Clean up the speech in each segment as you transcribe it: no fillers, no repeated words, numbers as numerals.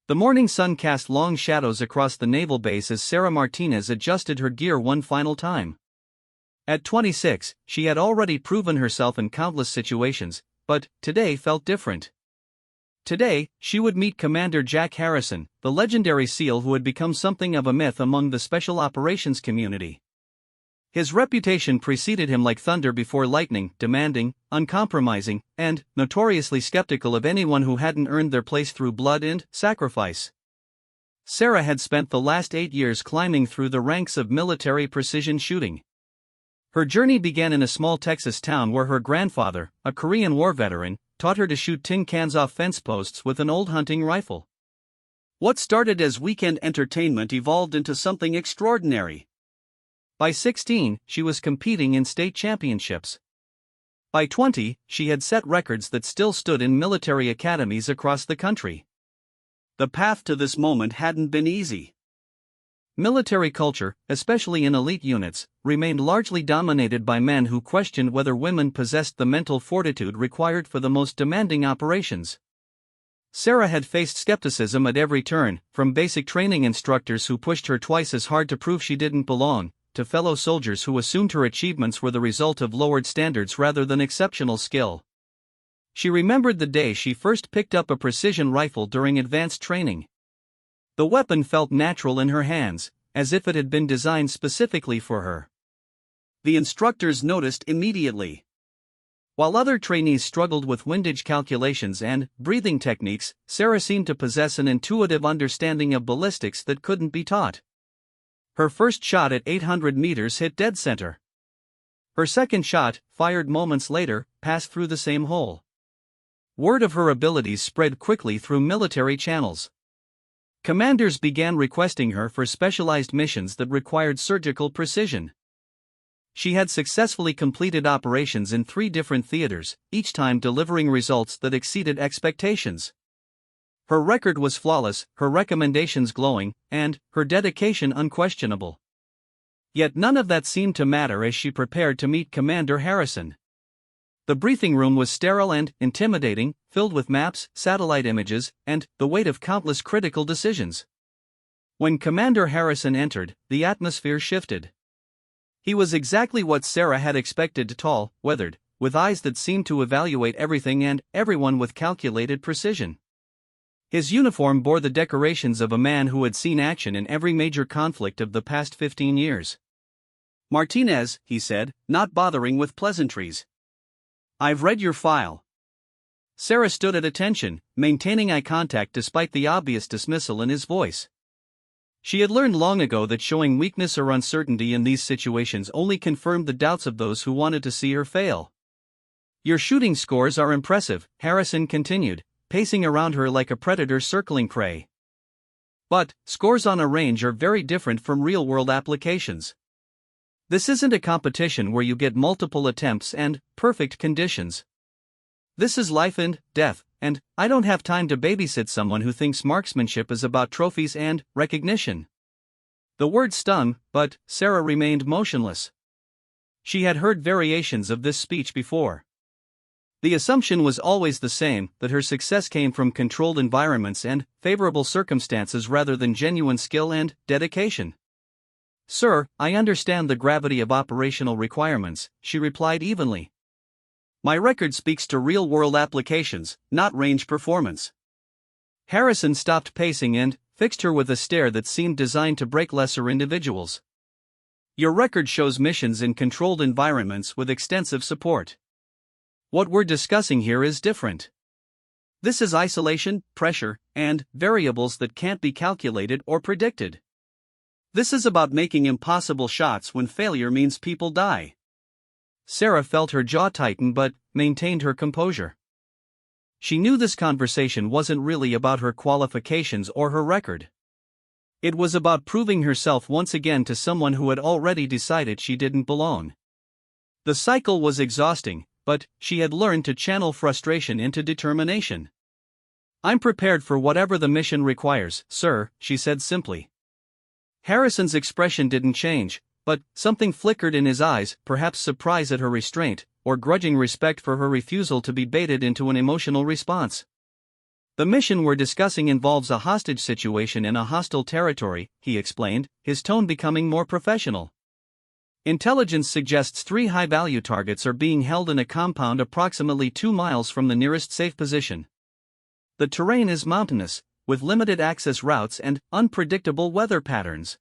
The morning sun cast long shadows across the naval base as Sarah Martinez adjusted her gear one final time. At 26, she had already proven herself in countless situations, but today felt different. Today, she would meet Commander Jack Harrison, the legendary SEAL who had become something of a myth among the special operations community. His reputation preceded him like thunder before lightning, demanding, uncompromising, and notoriously skeptical of anyone who hadn't earned their place through blood and sacrifice. Sarah had spent the last 8 years climbing through the ranks of military precision shooting. Her journey began in a small Texas town where her grandfather, a Korean War veteran, taught her to shoot tin cans off fence posts with an old hunting rifle. What started as weekend entertainment evolved into something extraordinary. By 16, she was competing in state championships. By 20, she had set records that still stood in military academies across the country. The path to this moment hadn't been easy. Military culture, especially in elite units, remained largely dominated by men who questioned whether women possessed the mental fortitude required for the most demanding operations. Sarah had faced skepticism at every turn, from basic training instructors who pushed her twice as hard to prove she didn't belong, to fellow soldiers who assumed her achievements were the result of lowered standards rather than exceptional skill. She remembered the day she first picked up a precision rifle during advanced training. The weapon felt natural in her hands, as if it had been designed specifically for her. The instructors noticed immediately. While other trainees struggled with windage calculations and breathing techniques, Sarah seemed to possess an intuitive understanding of ballistics that couldn't be taught. Her first shot at 800 meters hit dead center. Her second shot, fired moments later, passed through the same hole. Word of her abilities spread quickly through military channels. Commanders began requesting her for specialized missions that required surgical precision. She had successfully completed operations in 3 different theaters, each time delivering results that exceeded expectations. Her record was flawless, her recommendations glowing, and her dedication unquestionable. Yet none of that seemed to matter as she prepared to meet Commander Harrison. The briefing room was sterile and intimidating, filled with maps, satellite images, and the weight of countless critical decisions. When Commander Harrison entered, the atmosphere shifted. He was exactly what Sarah had expected: tall, weathered, with eyes that seemed to evaluate everything and everyone with calculated precision. His uniform bore the decorations of a man who had seen action in every major conflict of the past 15 years. "Martinez," he said, not bothering with pleasantries. "I've read your file." Sarah stood at attention, maintaining eye contact despite the obvious dismissal in his voice. She had learned long ago that showing weakness or uncertainty in these situations only confirmed the doubts of those who wanted to see her fail. "Your shooting scores are impressive," Harrison continued, pacing around her like a predator circling prey. "But scores on a range are very different from real-world applications. This isn't a competition where you get multiple attempts and perfect conditions. This is life and death, and I don't have time to babysit someone who thinks marksmanship is about trophies and recognition." The word stung, but Sarah remained motionless. She had heard variations of this speech before. The assumption was always the same, that her success came from controlled environments and favorable circumstances rather than genuine skill and dedication. "Sir, I understand the gravity of operational requirements," she replied evenly. "My record speaks to real-world applications, not range performance." Harrison stopped pacing and fixed her with a stare that seemed designed to break lesser individuals. "Your record shows missions in controlled environments with extensive support. What we're discussing here is different. This is isolation, pressure, and variables that can't be calculated or predicted. This is about making impossible shots when failure means people die." Sarah felt her jaw tighten but maintained her composure. She knew this conversation wasn't really about her qualifications or her record. It was about proving herself once again to someone who had already decided she didn't belong. The cycle was exhausting, but she had learned to channel frustration into determination. "I'm prepared for whatever the mission requires, sir," she said simply. Harrison's expression didn't change, but something flickered in his eyes, perhaps surprise at her restraint, or grudging respect for her refusal to be baited into an emotional response. The mission we're discussing involves a hostage situation in a hostile territory, he explained, his tone becoming more professional. Intelligence suggests 3 high-value targets are being held in a compound approximately 2 miles from the nearest safe position. The terrain is mountainous, with limited access routes and unpredictable weather patterns.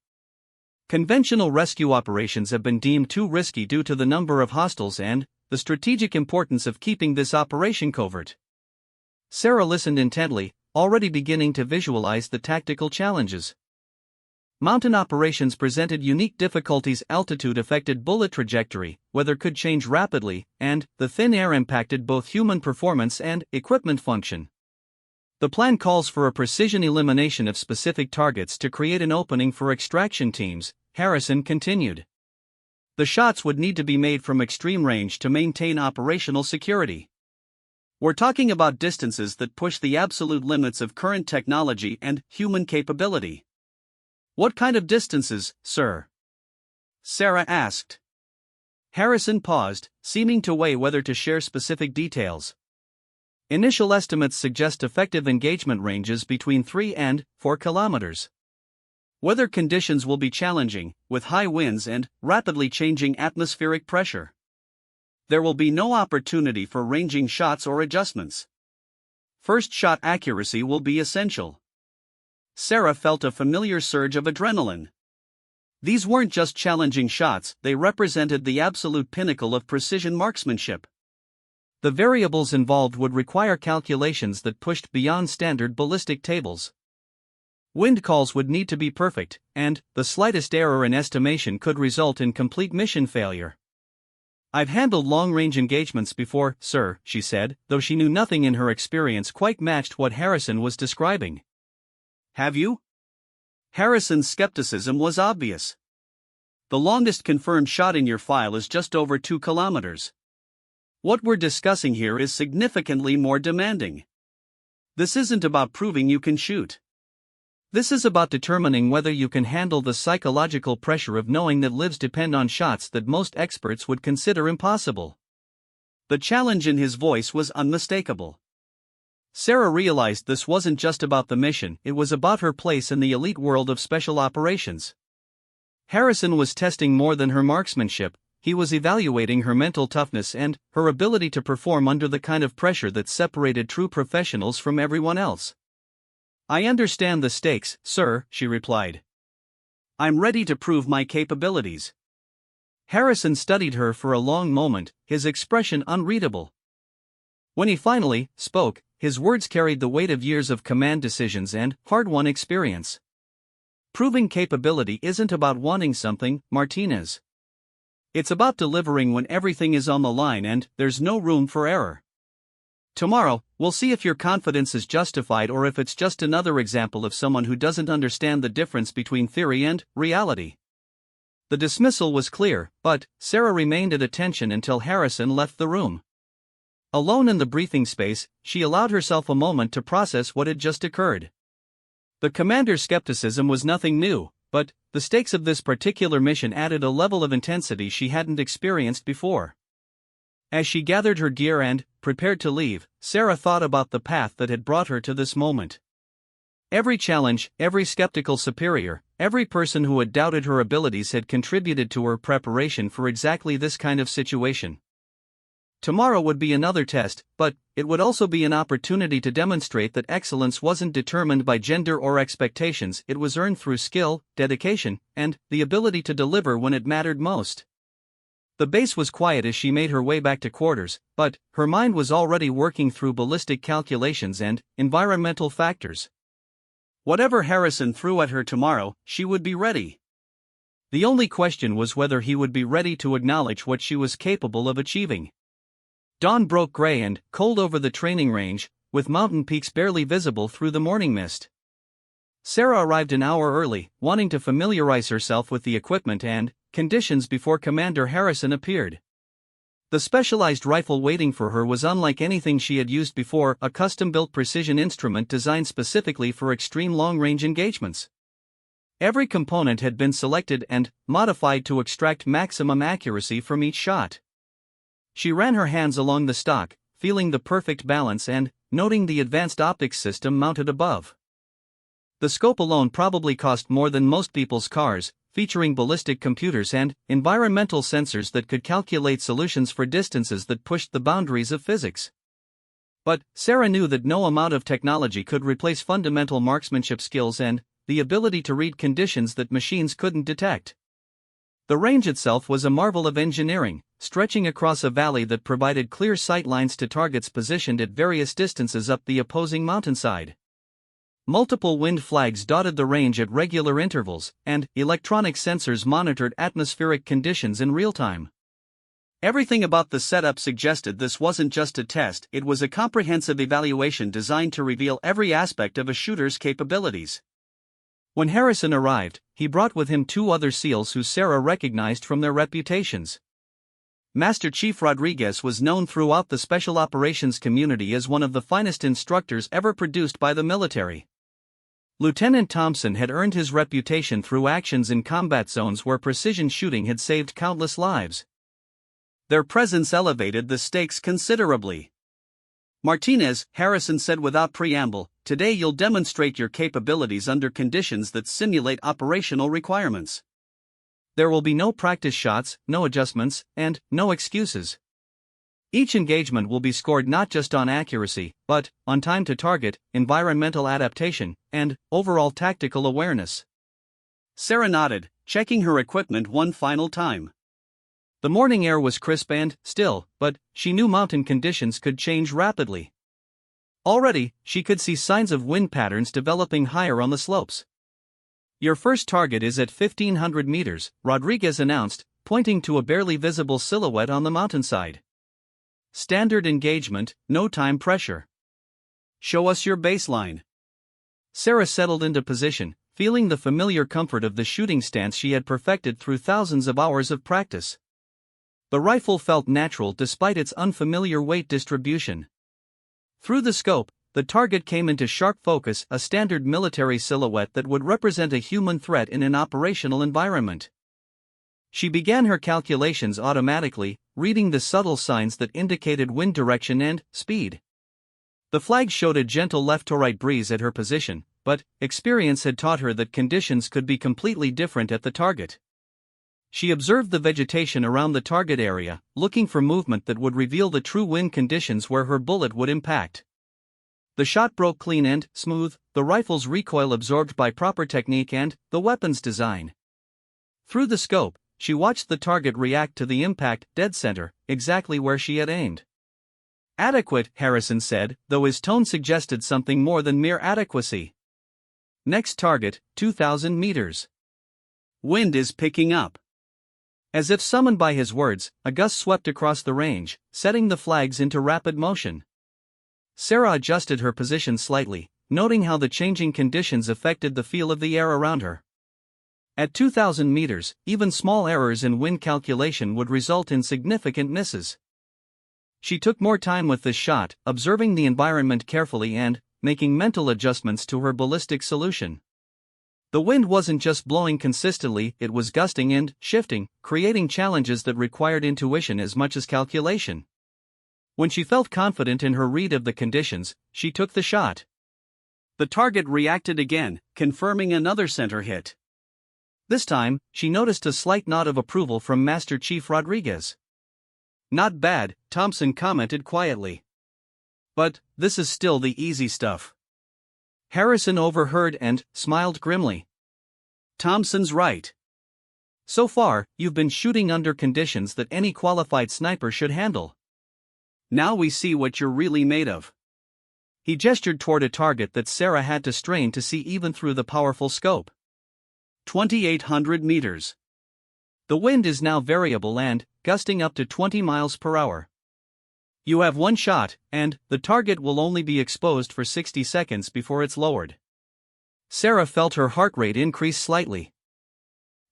Conventional rescue operations have been deemed too risky due to the number of hostiles and the strategic importance of keeping this operation covert. Sarah listened intently, already beginning to visualize the tactical challenges. Mountain operations presented unique difficulties. Altitude affected bullet trajectory, weather could change rapidly, and the thin air impacted both human performance and equipment function. The plan calls for a precision elimination of specific targets to create an opening for extraction teams, Harrison continued. The shots would need to be made from extreme range to maintain operational security. We're talking about distances that push the absolute limits of current technology and human capability. What kind of distances, sir? Sarah asked. Harrison paused, seeming to weigh whether to share specific details. Initial estimates suggest effective engagement ranges between 3 and 4 kilometers. Weather conditions will be challenging, with high winds and rapidly changing atmospheric pressure. There will be no opportunity for ranging shots or adjustments. First shot accuracy will be essential. Sarah felt a familiar surge of adrenaline. These weren't just challenging shots, they represented the absolute pinnacle of precision marksmanship. The variables involved would require calculations that pushed beyond standard ballistic tables. Wind calls would need to be perfect, and the slightest error in estimation could result in complete mission failure. I've handled long-range engagements before, sir, she said, though she knew nothing in her experience quite matched what Harrison was describing. Have you? Harrison's skepticism was obvious. The longest confirmed shot in your file is just over 2 kilometers. What we're discussing here is significantly more demanding. This isn't about proving you can shoot. This is about determining whether you can handle the psychological pressure of knowing that lives depend on shots that most experts would consider impossible. The challenge in his voice was unmistakable. Sarah realized this wasn't just about the mission, it was about her place in the elite world of special operations. Harrison was testing more than her marksmanship, he was evaluating her mental toughness and her ability to perform under the kind of pressure that separated true professionals from everyone else. I understand the stakes, sir, she replied. I'm ready to prove my capabilities. Harrison studied her for a long moment, his expression unreadable. When he finally spoke, his words carried the weight of years of command decisions and hard-won experience. Proving capability isn't about wanting something, Martinez. It's about delivering when everything is on the line and there's no room for error. Tomorrow, we'll see if your confidence is justified or if it's just another example of someone who doesn't understand the difference between theory and reality. The dismissal was clear, but Sarah remained at attention until Harrison left the room. Alone in the briefing space, she allowed herself a moment to process what had just occurred. The commander's skepticism was nothing new, but the stakes of this particular mission added a level of intensity she hadn't experienced before. As she gathered her gear and prepared to leave, Sarah thought about the path that had brought her to this moment. Every challenge, every skeptical superior, every person who had doubted her abilities had contributed to her preparation for exactly this kind of situation. Tomorrow would be another test, but it would also be an opportunity to demonstrate that excellence wasn't determined by gender or expectations, it was earned through skill, dedication, and the ability to deliver when it mattered most. The base was quiet as she made her way back to quarters, but her mind was already working through ballistic calculations and environmental factors. Whatever Harrison threw at her tomorrow, she would be ready. The only question was whether he would be ready to acknowledge what she was capable of achieving. Dawn broke gray and cold over the training range, with mountain peaks barely visible through the morning mist. Sarah arrived an hour early, wanting to familiarize herself with the equipment and conditions before Commander Harrison appeared. The specialized rifle waiting for her was unlike anything she had used before, a custom-built precision instrument designed specifically for extreme long-range engagements. Every component had been selected and modified to extract maximum accuracy from each shot. She ran her hands along the stock, feeling the perfect balance and noting the advanced optics system mounted above. The scope alone probably cost more than most people's cars, featuring ballistic computers and environmental sensors that could calculate solutions for distances that pushed the boundaries of physics. But Sarah knew that no amount of technology could replace fundamental marksmanship skills and the ability to read conditions that machines couldn't detect. The range itself was a marvel of engineering, stretching across a valley that provided clear sight lines to targets positioned at various distances up the opposing mountainside. Multiple wind flags dotted the range at regular intervals, and electronic sensors monitored atmospheric conditions in real time. Everything about the setup suggested this wasn't just a test, it was a comprehensive evaluation designed to reveal every aspect of a shooter's capabilities. When Harrison arrived, he brought with him two other SEALs who Sarah recognized from their reputations. Master Chief Rodriguez was known throughout the special operations community as one of the finest instructors ever produced by the military. Lieutenant Thompson had earned his reputation through actions in combat zones where precision shooting had saved countless lives. Their presence elevated the stakes considerably. "Martinez," Harrison said without preamble, "today you'll demonstrate your capabilities under conditions that simulate operational requirements. There will be no practice shots, no adjustments, and no excuses. Each engagement will be scored not just on accuracy, but on time to target, environmental adaptation, and overall tactical awareness." Sarah nodded, checking her equipment one final time. The morning air was crisp and still, but she knew mountain conditions could change rapidly. Already, she could see signs of wind patterns developing higher on the slopes. "Your first target is at 1,500 meters, Rodriguez announced, pointing to a barely visible silhouette on the mountainside. "Standard engagement, no time pressure. Show us your baseline." Sarah settled into position, feeling the familiar comfort of the shooting stance she had perfected through thousands of hours of practice. The rifle felt natural despite its unfamiliar weight distribution. Through the scope, the target came into sharp focus, a standard military silhouette that would represent a human threat in an operational environment. She began her calculations automatically, reading the subtle signs that indicated wind direction and speed. The flag showed a gentle left-to-right breeze at her position, but experience had taught her that conditions could be completely different at the target. She observed the vegetation around the target area, looking for movement that would reveal the true wind conditions where her bullet would impact. The shot broke clean and smooth, the rifle's recoil absorbed by proper technique and the weapon's design. Through the scope, she watched the target react to the impact, dead center, exactly where she had aimed. "Adequate," Harrison said, though his tone suggested something more than mere adequacy. "Next target, 2,000 meters. Wind is picking up." As if summoned by his words, a gust swept across the range, setting the flags into rapid motion. Sarah adjusted her position slightly, noting how the changing conditions affected the feel of the air around her. At 2,000 meters, even small errors in wind calculation would result in significant misses. She took more time with this shot, observing the environment carefully and making mental adjustments to her ballistic solution. The wind wasn't just blowing consistently, it was gusting and shifting, creating challenges that required intuition as much as calculation. When she felt confident in her read of the conditions, she took the shot. The target reacted again, confirming another center hit. This time, she noticed a slight nod of approval from Master Chief Rodriguez. "Not bad," Thompson commented quietly. "But this is still the easy stuff." Harrison overheard and smiled grimly. "Thompson's right. So far, you've been shooting under conditions that any qualified sniper should handle. Now we see what you're really made of." He gestured toward a target that Sarah had to strain to see even through the powerful scope. 2,800 meters. The wind is now variable and gusting up to 20 miles per hour. You have one shot, and the target will only be exposed for 60 seconds before it's lowered. Sarah felt her heart rate increase slightly.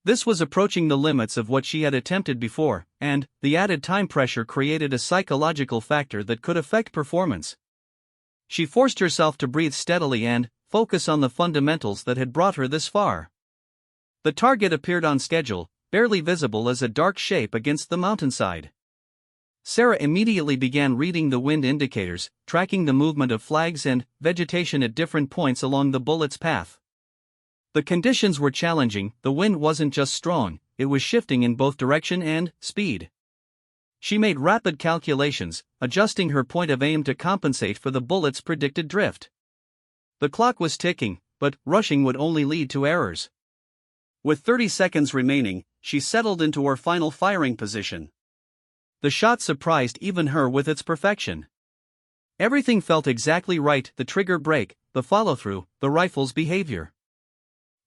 This was approaching the limits of what she had attempted before, and the added time pressure created a psychological factor that could affect performance. She forced herself to breathe steadily and focus on the fundamentals that had brought her this far. The target appeared on schedule, barely visible as a dark shape against the mountainside. Sarah immediately began reading the wind indicators, tracking the movement of flags and vegetation at different points along the bullet's path. The conditions were challenging. The wind wasn't just strong, it was shifting in both direction and speed. She made rapid calculations, adjusting her point of aim to compensate for the bullet's predicted drift. The clock was ticking, but rushing would only lead to errors. With 30 seconds remaining, she settled into her final firing position. The shot surprised even her with its perfection. Everything felt exactly right: the trigger break, the follow-through, the rifle's behavior.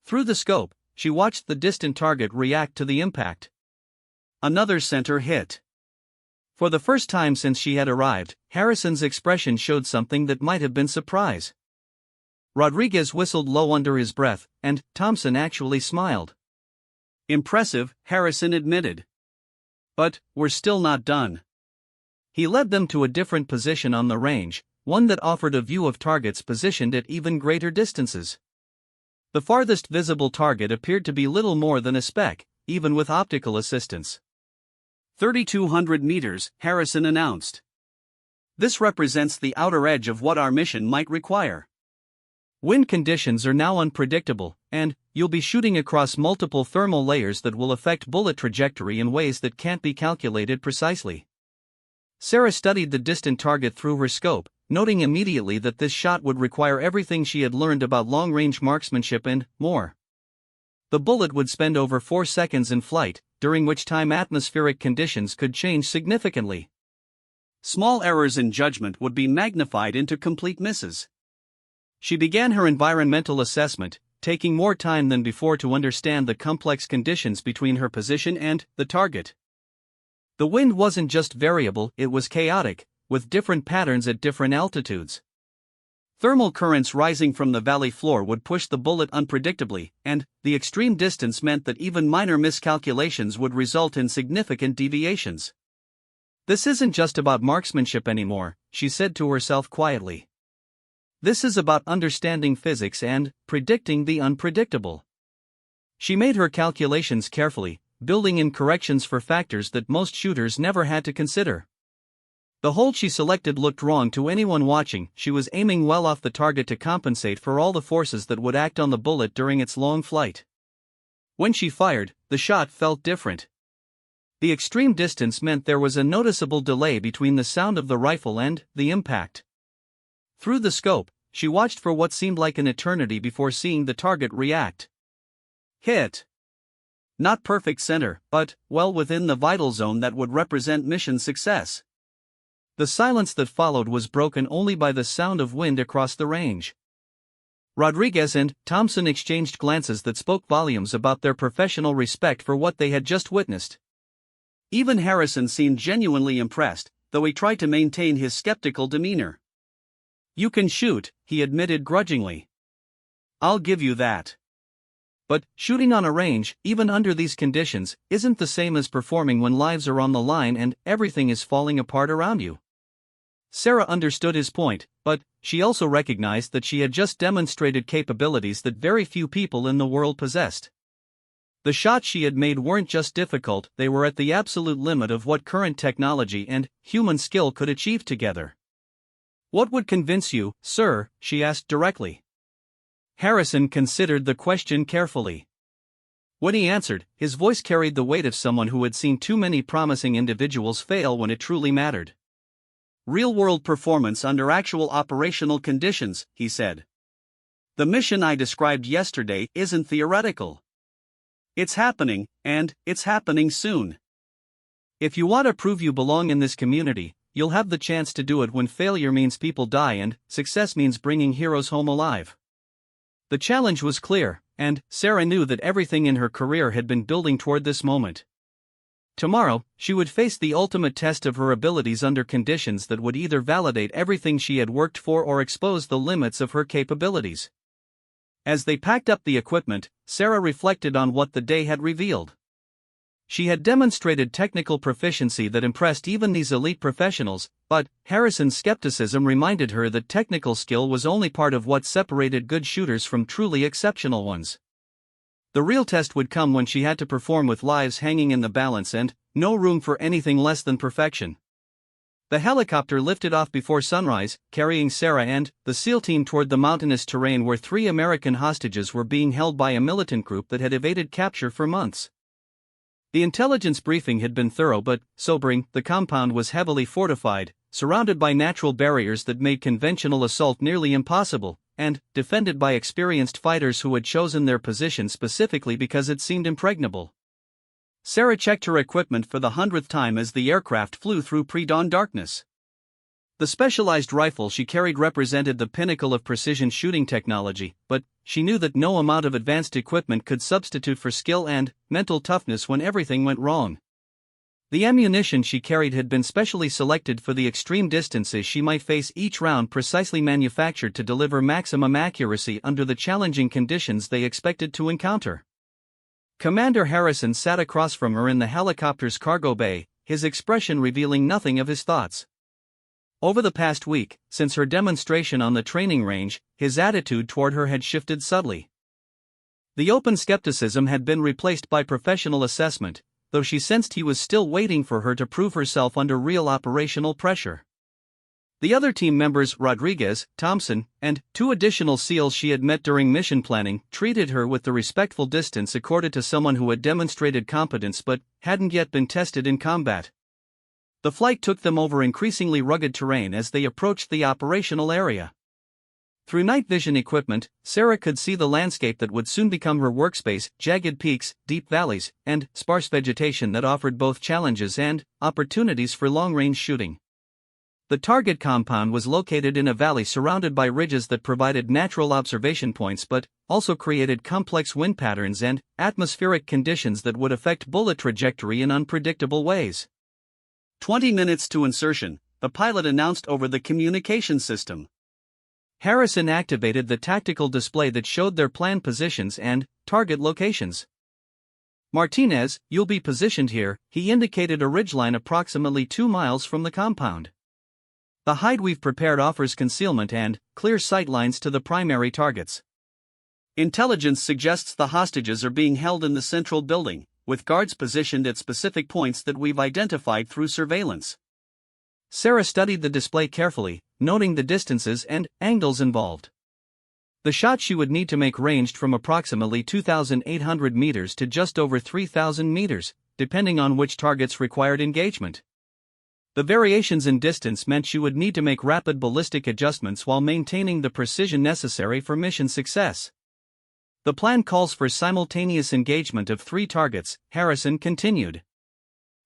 Through the scope, she watched the distant target react to the impact. Another center hit. For the first time since she had arrived, Harrison's expression showed something that might have been surprise. Rodriguez whistled low under his breath, and Thompson actually smiled. "Impressive," Harrison admitted. "But we're still not done." He led them to a different position on the range, one that offered a view of targets positioned at even greater distances. The farthest visible target appeared to be little more than a speck, even with optical assistance. 3,200 meters, Harrison announced. "This represents the outer edge of what our mission might require. Wind conditions are now unpredictable, and you'll be shooting across multiple thermal layers that will affect bullet trajectory in ways that can't be calculated precisely." Sarah studied the distant target through her scope, noting immediately that this shot would require everything she had learned about long-range marksmanship and more. The bullet would spend over 4 seconds in flight, during which time atmospheric conditions could change significantly. Small errors in judgment would be magnified into complete misses. She began her environmental assessment, taking more time than before to understand the complex conditions between her position and the target. The wind wasn't just variable, it was chaotic, with different patterns at different altitudes. Thermal currents rising from the valley floor would push the bullet unpredictably, and the extreme distance meant that even minor miscalculations would result in significant deviations. "This isn't just about marksmanship anymore," she said to herself quietly. "This is about understanding physics and predicting the unpredictable." She made her calculations carefully, building in corrections for factors that most shooters never had to consider. The hold she selected looked wrong to anyone watching. She was aiming well off the target to compensate for all the forces that would act on the bullet during its long flight. When she fired, the shot felt different. The extreme distance meant there was a noticeable delay between the sound of the rifle and the impact. Through the scope, she watched for what seemed like an eternity before seeing the target react. Hit. Not perfect center, but well within the vital zone that would represent mission success. The silence that followed was broken only by the sound of wind across the range. Rodriguez and Thompson exchanged glances that spoke volumes about their professional respect for what they had just witnessed. Even Harrison seemed genuinely impressed, though he tried to maintain his skeptical demeanor. "You can shoot," he admitted grudgingly. "I'll give you that. But shooting on a range, even under these conditions, isn't the same as performing when lives are on the line and everything is falling apart around you." Sarah understood his point, but she also recognized that she had just demonstrated capabilities that very few people in the world possessed. The shots she had made weren't just difficult, they were at the absolute limit of what current technology and human skill could achieve together. "What would convince you, sir?" she asked directly. Harrison considered the question carefully. When he answered, his voice carried the weight of someone who had seen too many promising individuals fail when it truly mattered. "Real-world performance under actual operational conditions," he said. "The mission I described yesterday isn't theoretical. It's happening, and it's happening soon. If you want to prove you belong in this community, you'll have the chance to do it when failure means people die and success means bringing heroes home alive." The challenge was clear, and Sarah knew that everything in her career had been building toward this moment. Tomorrow, she would face the ultimate test of her abilities under conditions that would either validate everything she had worked for or expose the limits of her capabilities. As they packed up the equipment, Sarah reflected on what the day had revealed. She had demonstrated technical proficiency that impressed even these elite professionals, but Harrison's skepticism reminded her that technical skill was only part of what separated good shooters from truly exceptional ones. The real test would come when she had to perform with lives hanging in the balance and no room for anything less than perfection. The helicopter lifted off before sunrise, carrying Sarah and the SEAL team toward the mountainous terrain where 3 American hostages were being held by a militant group that had evaded capture for months. The intelligence briefing had been thorough but sobering. The compound was heavily fortified, surrounded by natural barriers that made conventional assault nearly impossible, and defended by experienced fighters who had chosen their position specifically because it seemed impregnable. Sarah checked her equipment for the 100th time as the aircraft flew through pre-dawn darkness. The specialized rifle she carried represented the pinnacle of precision shooting technology, but she knew that no amount of advanced equipment could substitute for skill and mental toughness when everything went wrong. The ammunition she carried had been specially selected for the extreme distances she might face, each round precisely manufactured to deliver maximum accuracy under the challenging conditions they expected to encounter. Commander Harrison sat across from her in the helicopter's cargo bay, his expression revealing nothing of his thoughts. Over the past week, since her demonstration on the training range, his attitude toward her had shifted subtly. The open skepticism had been replaced by professional assessment, though she sensed he was still waiting for her to prove herself under real operational pressure. The other team members, Rodriguez, Thompson, and 2 additional SEALs she had met during mission planning, treated her with the respectful distance accorded to someone who had demonstrated competence but hadn't yet been tested in combat. The flight took them over increasingly rugged terrain as they approached the operational area. Through night vision equipment, Sarah could see the landscape that would soon become her workspace: jagged peaks, deep valleys, and sparse vegetation that offered both challenges and opportunities for long-range shooting. The target compound was located in a valley surrounded by ridges that provided natural observation points but also created complex wind patterns and atmospheric conditions that would affect bullet trajectory in unpredictable ways. 20 minutes to insertion, the pilot announced over the communication system. Harrison activated the tactical display that showed their planned positions and target locations. Martinez, you'll be positioned here, he indicated a ridgeline approximately 2 miles from the compound. The hide we've prepared offers concealment and clear sight lines to the primary targets. Intelligence suggests the hostages are being held in the central building, with guards positioned at specific points that we've identified through surveillance. Sarah studied the display carefully, noting the distances and angles involved. The shot she would need to make ranged from approximately 2,800 meters to just over 3,000 meters, depending on which targets required engagement. The variations in distance meant she would need to make rapid ballistic adjustments while maintaining the precision necessary for mission success. The plan calls for simultaneous engagement of 3 targets, Harrison continued.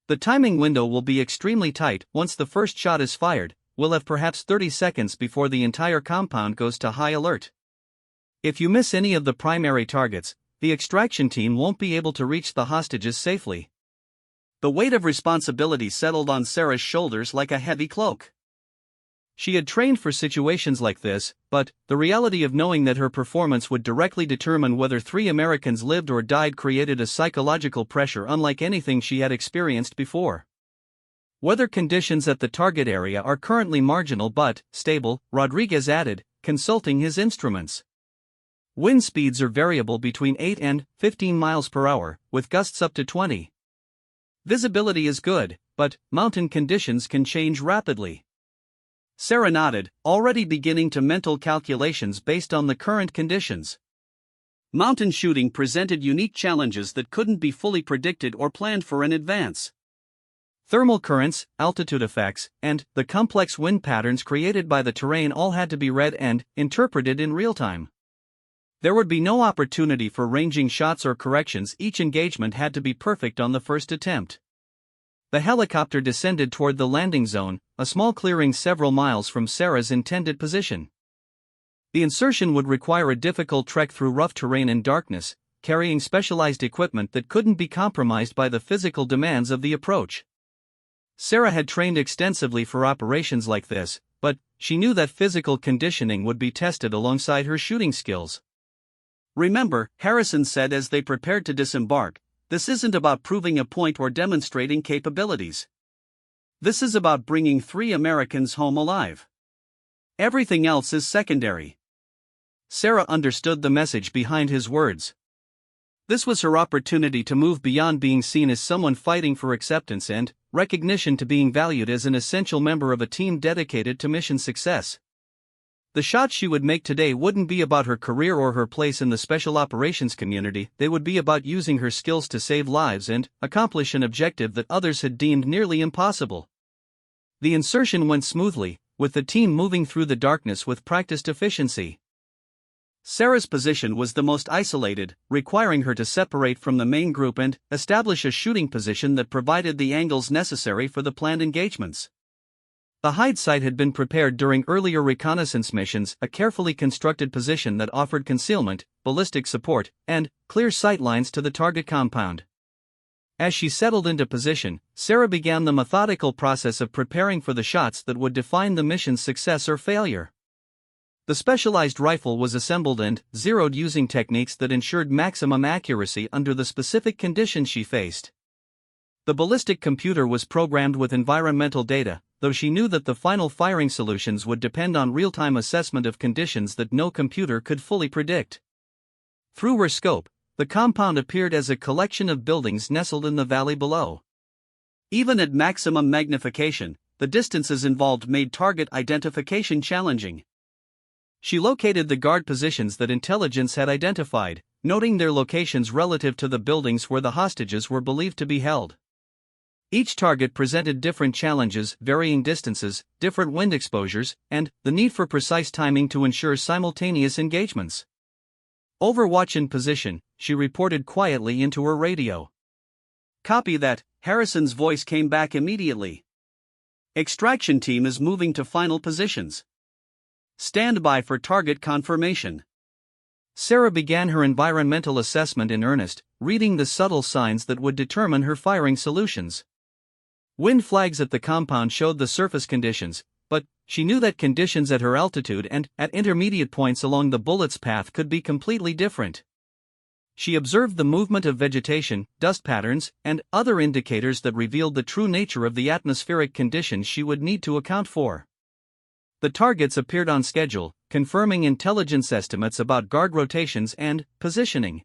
The timing window will be extremely tight. Once the first shot is fired, we'll have perhaps 30 seconds before the entire compound goes to high alert. If you miss any of the primary targets, the extraction team won't be able to reach the hostages safely. The weight of responsibility settled on Sarah's shoulders like a heavy cloak. She had trained for situations like this, but the reality of knowing that her performance would directly determine whether 3 Americans lived or died created a psychological pressure unlike anything she had experienced before. Weather conditions at the target area are currently marginal but stable, Rodriguez added, consulting his instruments. Wind speeds are variable between 8 and 15 miles per hour, with gusts up to 20. Visibility is good, but mountain conditions can change rapidly. Sarah nodded, already beginning to mental calculations based on the current conditions. Mountain shooting presented unique challenges that couldn't be fully predicted or planned for in advance. Thermal currents, altitude effects, and the complex wind patterns created by the terrain all had to be read and interpreted in real time. There would be no opportunity for ranging shots or corrections. Each engagement had to be perfect on the first attempt. The helicopter descended toward the landing zone, a small clearing several miles from Sarah's intended position. The insertion would require a difficult trek through rough terrain and darkness, carrying specialized equipment that couldn't be compromised by the physical demands of the approach. Sarah had trained extensively for operations like this, but she knew that physical conditioning would be tested alongside her shooting skills. Remember, Harrison said as they prepared to disembark, this isn't about proving a point or demonstrating capabilities. This is about bringing 3 Americans home alive. Everything else is secondary. Sarah understood the message behind his words. This was her opportunity to move beyond being seen as someone fighting for acceptance and recognition to being valued as an essential member of a team dedicated to mission success. The shots she would make today wouldn't be about her career or her place in the special operations community, they would be about using her skills to save lives and accomplish an objective that others had deemed nearly impossible. The insertion went smoothly, with the team moving through the darkness with practiced efficiency. Sarah's position was the most isolated, requiring her to separate from the main group and establish a shooting position that provided the angles necessary for the planned engagements. The hide site had been prepared during earlier reconnaissance missions, a carefully constructed position that offered concealment, ballistic support, and clear sight lines to the target compound. As she settled into position, Sarah began the methodical process of preparing for the shots that would define the mission's success or failure. The specialized rifle was assembled and zeroed using techniques that ensured maximum accuracy under the specific conditions she faced. The ballistic computer was programmed with environmental data, though she knew that the final firing solutions would depend on real-time assessment of conditions that no computer could fully predict. Through her scope, the compound appeared as a collection of buildings nestled in the valley below. Even at maximum magnification, the distances involved made target identification challenging. She located the guard positions that intelligence had identified, noting their locations relative to the buildings where the hostages were believed to be held. Each target presented different challenges, varying distances, different wind exposures, and the need for precise timing to ensure simultaneous engagements. Overwatch in position, she reported quietly into her radio. "Copy that," Harrison's voice came back immediately. "Extraction team is moving to final positions. Stand by for target confirmation." Sarah began her environmental assessment in earnest, reading the subtle signs that would determine her firing solutions. Wind flags at the compound showed the surface conditions, but she knew that conditions at her altitude and at intermediate points along the bullet's path could be completely different. She observed the movement of vegetation, dust patterns, and other indicators that revealed the true nature of the atmospheric conditions she would need to account for. The targets appeared on schedule, confirming intelligence estimates about guard rotations and positioning.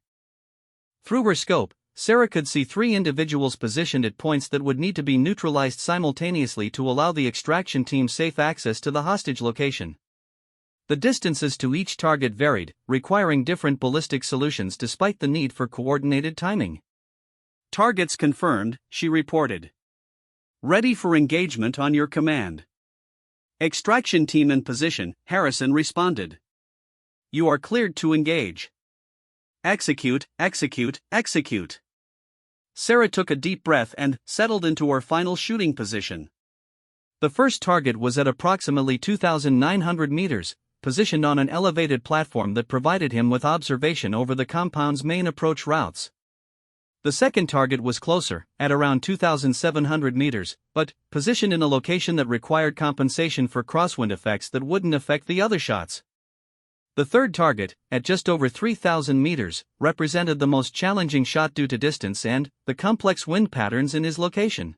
Through her scope, Sarah could see 3 individuals positioned at points that would need to be neutralized simultaneously to allow the extraction team safe access to the hostage location. The distances to each target varied, requiring different ballistic solutions despite the need for coordinated timing. "Targets confirmed," she reported. "Ready for engagement on your command." "Extraction team in position," Harrison responded. "You are cleared to engage." "Execute, execute, execute." Sarah took a deep breath and settled into her final shooting position. The first target was at approximately 2,900 meters, positioned on an elevated platform that provided him with observation over the compound's main approach routes. The second target was closer, at around 2,700 meters, but positioned in a location that required compensation for crosswind effects that wouldn't affect the other shots. The third target, at just over 3,000 meters, represented the most challenging shot due to distance and the complex wind patterns in his location.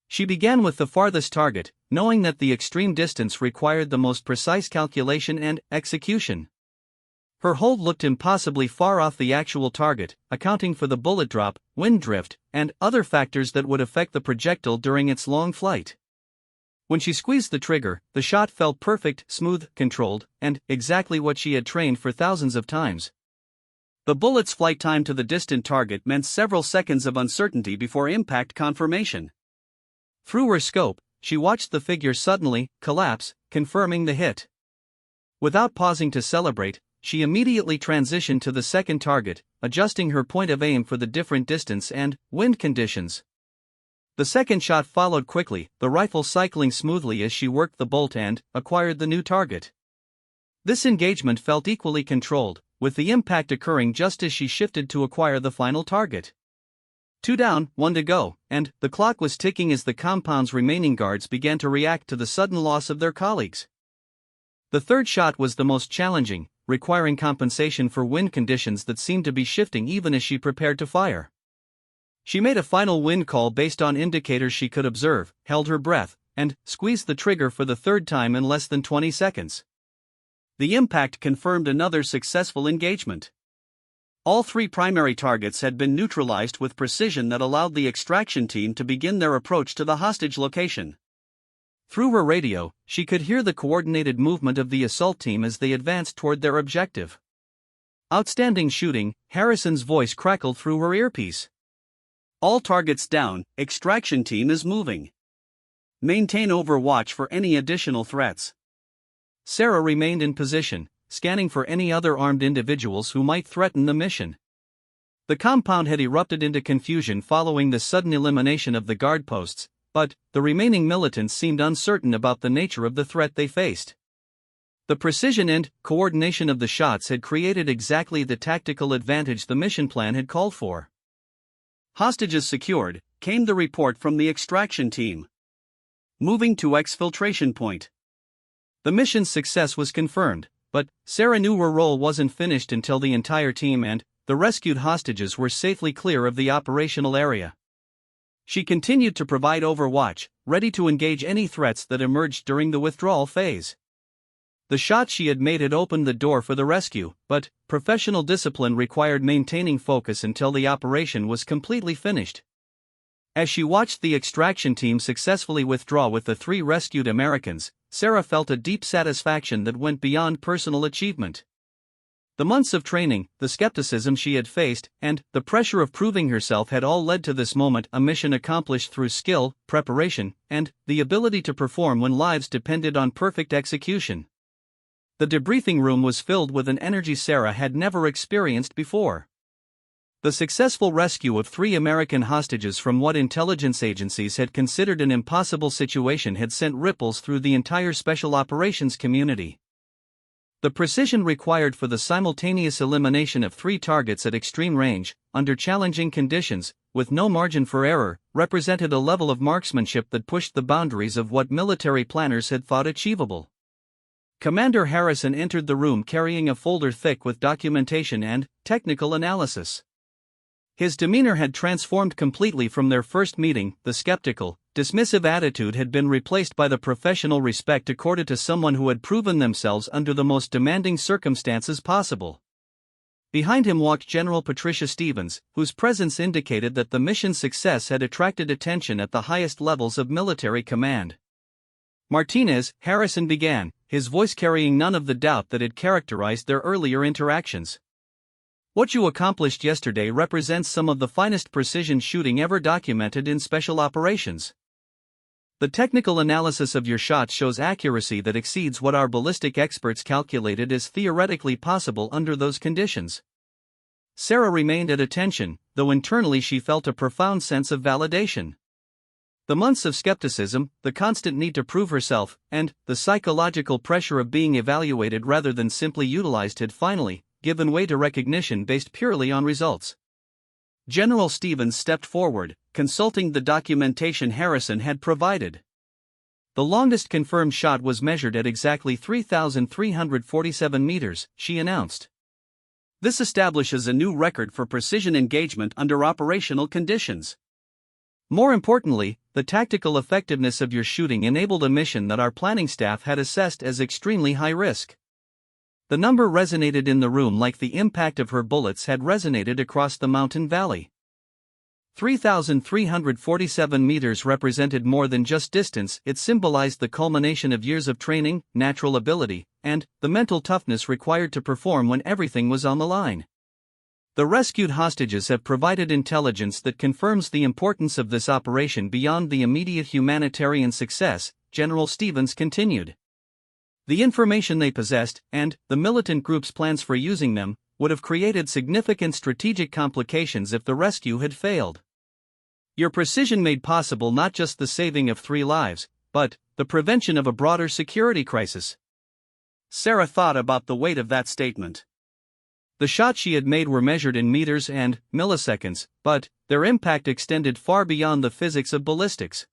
She began with the farthest target, knowing that the extreme distance required the most precise calculation and execution. Her hold looked impossibly far off the actual target, accounting for the bullet drop, wind drift, and other factors that would affect the projectile during its long flight. When she squeezed the trigger, the shot felt perfect, smooth, controlled, and exactly what she had trained for thousands of times. The bullet's flight time to the distant target meant several seconds of uncertainty before impact confirmation. Through her scope, she watched the figure suddenly collapse, confirming the hit. Without pausing to celebrate, she immediately transitioned to the second target, adjusting her point of aim for the different distance and wind conditions. The second shot followed quickly, the rifle cycling smoothly as she worked the bolt and acquired the new target. This engagement felt equally controlled, with the impact occurring just as she shifted to acquire the final target. 2 down, 1 to go, and the clock was ticking as the compound's remaining guards began to react to the sudden loss of their colleagues. The third shot was the most challenging, requiring compensation for wind conditions that seemed to be shifting even as she prepared to fire. She made a final wind call based on indicators she could observe, held her breath, and squeezed the trigger for the third time in less than 20 seconds. The impact confirmed another successful engagement. All three primary targets had been neutralized with precision that allowed the extraction team to begin their approach to the hostage location. Through her radio, she could hear the coordinated movement of the assault team as they advanced toward their objective. "Outstanding shooting," Harrison's voice crackled through her earpiece. "All targets down, extraction team is moving. Maintain overwatch for any additional threats." Sarah remained in position, scanning for any other armed individuals who might threaten the mission. The compound had erupted into confusion following the sudden elimination of the guard posts, but the remaining militants seemed uncertain about the nature of the threat they faced. The precision and coordination of the shots had created exactly the tactical advantage the mission plan had called for. "Hostages secured," came the report from the extraction team. "Moving to exfiltration point." The mission's success was confirmed, but Sarah knew her role wasn't finished until the entire team and the rescued hostages were safely clear of the operational area. She continued to provide overwatch, ready to engage any threats that emerged during the withdrawal phase. The shot she had made had opened the door for the rescue, but professional discipline required maintaining focus until the operation was completely finished. As she watched the extraction team successfully withdraw with the 3 rescued Americans, Sarah felt a deep satisfaction that went beyond personal achievement. The months of training, the skepticism she had faced, and the pressure of proving herself had all led to this moment, a mission accomplished through skill, preparation, and the ability to perform when lives depended on perfect execution. The debriefing room was filled with an energy Sarah had never experienced before. The successful rescue of 3 American hostages from what intelligence agencies had considered an impossible situation had sent ripples through the entire special operations community. The precision required for the simultaneous elimination of 3 targets at extreme range, under challenging conditions, with no margin for error, represented a level of marksmanship that pushed the boundaries of what military planners had thought achievable. Commander Harrison entered the room carrying a folder thick with documentation and technical analysis. His demeanor had transformed completely from their first meeting. The skeptical, dismissive attitude had been replaced by the professional respect accorded to someone who had proven themselves under the most demanding circumstances possible. Behind him walked General Patricia Stevens, whose presence indicated that the mission's success had attracted attention at the highest levels of military command. "Martinez," Harrison began, his voice carrying none of the doubt that had characterized their earlier interactions. "What you accomplished yesterday represents some of the finest precision shooting ever documented in special operations. The technical analysis of your shots shows accuracy that exceeds what our ballistic experts calculated as theoretically possible under those conditions." Sarah remained at attention, though internally she felt a profound sense of validation. The months of skepticism, the constant need to prove herself, and the psychological pressure of being evaluated rather than simply utilized had finally given way to recognition based purely on results. General Stevens stepped forward, consulting the documentation Harrison had provided. "The longest confirmed shot was measured at exactly 3,347 meters, she announced. "This establishes a new record for precision engagement under operational conditions. More importantly, the tactical effectiveness of your shooting enabled a mission that our planning staff had assessed as extremely high risk." The number resonated in the room like the impact of her bullets had resonated across the mountain valley. 3,347 meters represented more than just distance, it symbolized the culmination of years of training, natural ability, and the mental toughness required to perform when everything was on the line. "The rescued hostages have provided intelligence that confirms the importance of this operation beyond the immediate humanitarian success," General Stevens continued. "The information they possessed, and the militant group's plans for using them, would have created significant strategic complications if the rescue had failed. Your precision made possible not just the saving of 3 lives, but the prevention of a broader security crisis." Sarah thought about the weight of that statement. The shots she had made were measured in meters and milliseconds, but their impact extended far beyond the physics of ballistics.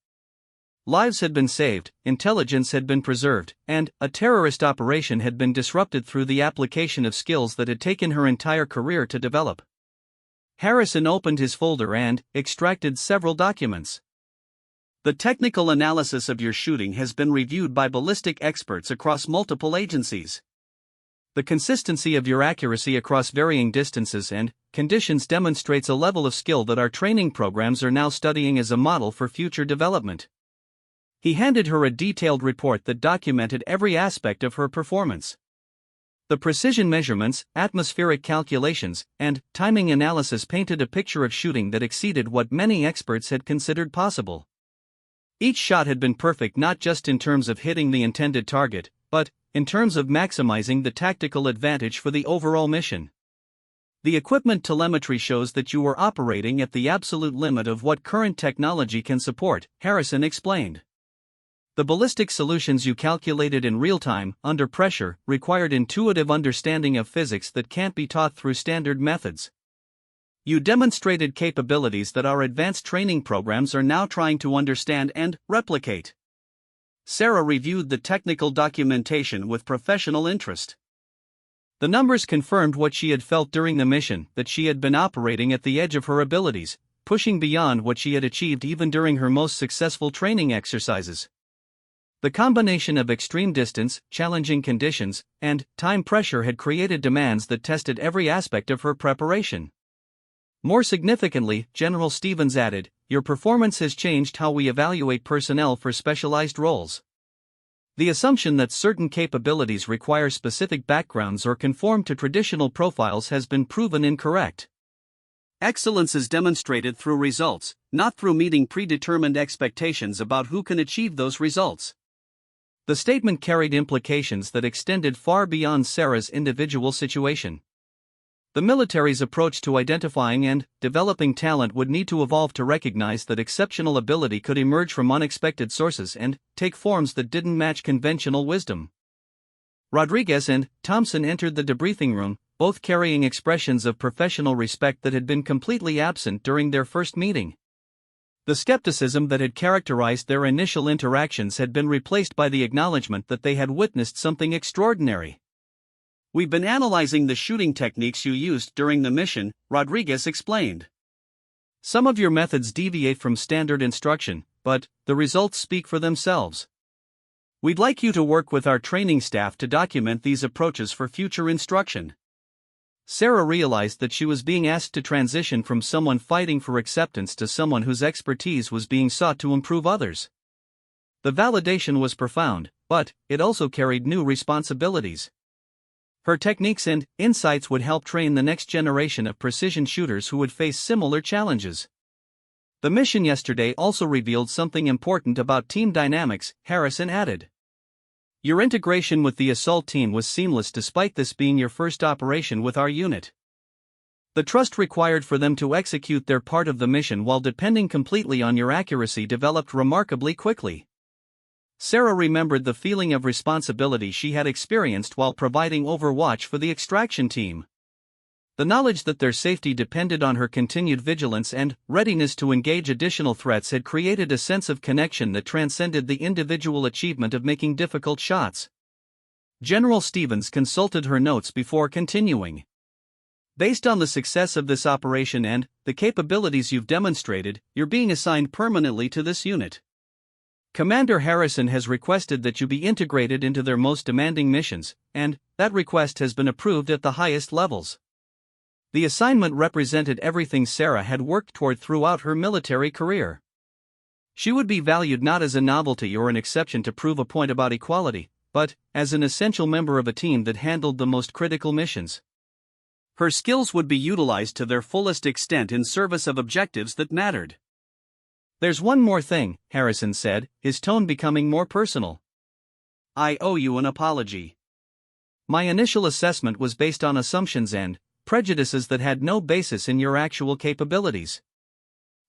Lives had been saved, intelligence had been preserved, and a terrorist operation had been disrupted through the application of skills that had taken her entire career to develop. Harrison opened his folder and extracted several documents. "The technical analysis of your shooting has been reviewed by ballistic experts across multiple agencies. The consistency of your accuracy across varying distances and conditions demonstrates a level of skill that our training programs are now studying as a model for future development. He handed her a detailed report that documented every aspect of her performance. The precision measurements, atmospheric calculations, and timing analysis painted a picture of shooting that exceeded what many experts had considered possible. Each shot had been perfect not just in terms of hitting the intended target, but in terms of maximizing the tactical advantage for the overall mission. The equipment telemetry shows that you were operating at the absolute limit of what current technology can support, Harrison explained. The ballistic solutions you calculated in real time, under pressure, required intuitive understanding of physics that can't be taught through standard methods. You demonstrated capabilities that our advanced training programs are now trying to understand and replicate. Sarah reviewed the technical documentation with professional interest. The numbers confirmed what she had felt during the mission, that she had been operating at the edge of her abilities, pushing beyond what she had achieved even during her most successful training exercises. The combination of extreme distance, challenging conditions, and time pressure had created demands that tested every aspect of her preparation. More significantly, General Stevens added, your performance has changed how we evaluate personnel for specialized roles. The assumption that certain capabilities require specific backgrounds or conform to traditional profiles has been proven incorrect. Excellence is demonstrated through results, not through meeting predetermined expectations about who can achieve those results. The statement carried implications that extended far beyond Sarah's individual situation. The military's approach to identifying and developing talent would need to evolve to recognize that exceptional ability could emerge from unexpected sources and take forms that didn't match conventional wisdom. Rodriguez and Thompson entered the debriefing room, both carrying expressions of professional respect that had been completely absent during their first meeting. The skepticism that had characterized their initial interactions had been replaced by the acknowledgement that they had witnessed something extraordinary. We've been analyzing the shooting techniques you used during the mission, Rodriguez explained. Some of your methods deviate from standard instruction, but the results speak for themselves. We'd like you to work with our training staff to document these approaches for future instruction. Sarah realized that she was being asked to transition from someone fighting for acceptance to someone whose expertise was being sought to improve others. The validation was profound, but it also carried new responsibilities. Her techniques and insights would help train the next generation of precision shooters who would face similar challenges. The mission yesterday also revealed something important about team dynamics, Harrison added. Your integration with the assault team was seamless despite this being your first operation with our unit. The trust required for them to execute their part of the mission while depending completely on your accuracy developed remarkably quickly. Sarah remembered the feeling of responsibility she had experienced while providing overwatch for the extraction team. The knowledge that their safety depended on her continued vigilance and readiness to engage additional threats had created a sense of connection that transcended the individual achievement of making difficult shots. General Stevens consulted her notes before continuing. Based on the success of this operation and the capabilities you've demonstrated, you're being assigned permanently to this unit. Commander Harrison has requested that you be integrated into their most demanding missions, and that request has been approved at the highest levels. The assignment represented everything Sarah had worked toward throughout her military career. She would be valued not as a novelty or an exception to prove a point about equality, but as an essential member of a team that handled the most critical missions. Her skills would be utilized to their fullest extent in service of objectives that mattered. There's one more thing, Harrison said, his tone becoming more personal. I owe you an apology. My initial assessment was based on assumptions and prejudices that had no basis in your actual capabilities.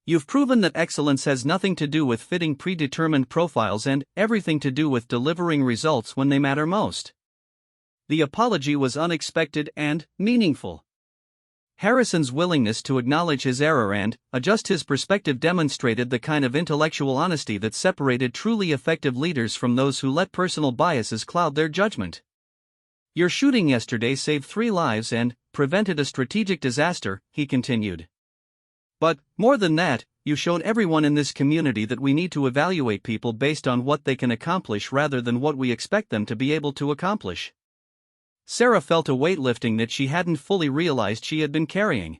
You've proven that excellence has nothing to do with fitting predetermined profiles and everything to do with delivering results when they matter most. The apology was unexpected and meaningful. Harrison's willingness to acknowledge his error and adjust his perspective demonstrated the kind of intellectual honesty that separated truly effective leaders from those who let personal biases cloud their judgment. Your shooting yesterday saved 3 lives and prevented a strategic disaster, he continued. But, more than that, you showed everyone in this community that we need to evaluate people based on what they can accomplish rather than what we expect them to be able to accomplish. Sarah felt a weight lifting that she hadn't fully realized she had been carrying.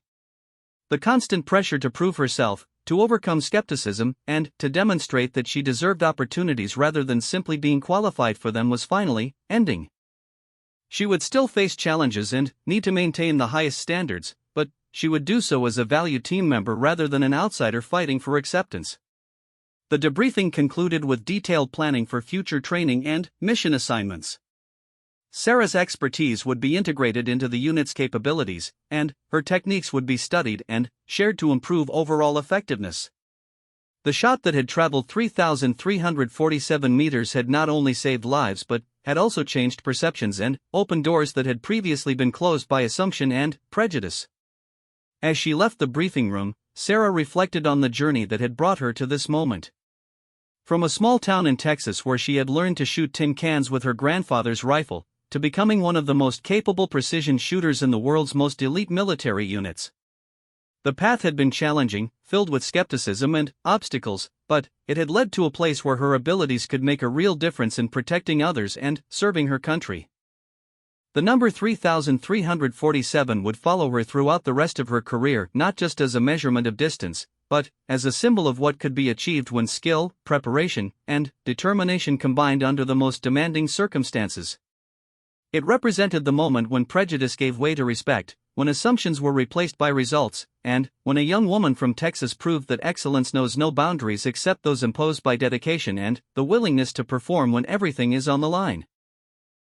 The constant pressure to prove herself, to overcome skepticism, and to demonstrate that she deserved opportunities rather than simply being qualified for them was finally ending. She would still face challenges and need to maintain the highest standards, but she would do so as a valued team member rather than an outsider fighting for acceptance. The debriefing concluded with detailed planning for future training and mission assignments. Sarah's expertise would be integrated into the unit's capabilities, and her techniques would be studied and shared to improve overall effectiveness. The shot that had traveled 3,347 meters had not only saved lives but had also changed perceptions and opened doors that had previously been closed by assumption and prejudice. As she left the briefing room, Sarah reflected on the journey that had brought her to this moment. From a small town in Texas where she had learned to shoot tin cans with her grandfather's rifle, to becoming one of the most capable precision shooters in the world's most elite military units. The path had been challenging, filled with skepticism and obstacles, but it had led to a place where her abilities could make a real difference in protecting others and serving her country. The number 3,347 would follow her throughout the rest of her career, not just as a measurement of distance, but as a symbol of what could be achieved when skill, preparation, and determination combined under the most demanding circumstances. It represented the moment when prejudice gave way to respect, when assumptions were replaced by results, and when a young woman from Texas proved that excellence knows no boundaries except those imposed by dedication and the willingness to perform when everything is on the line.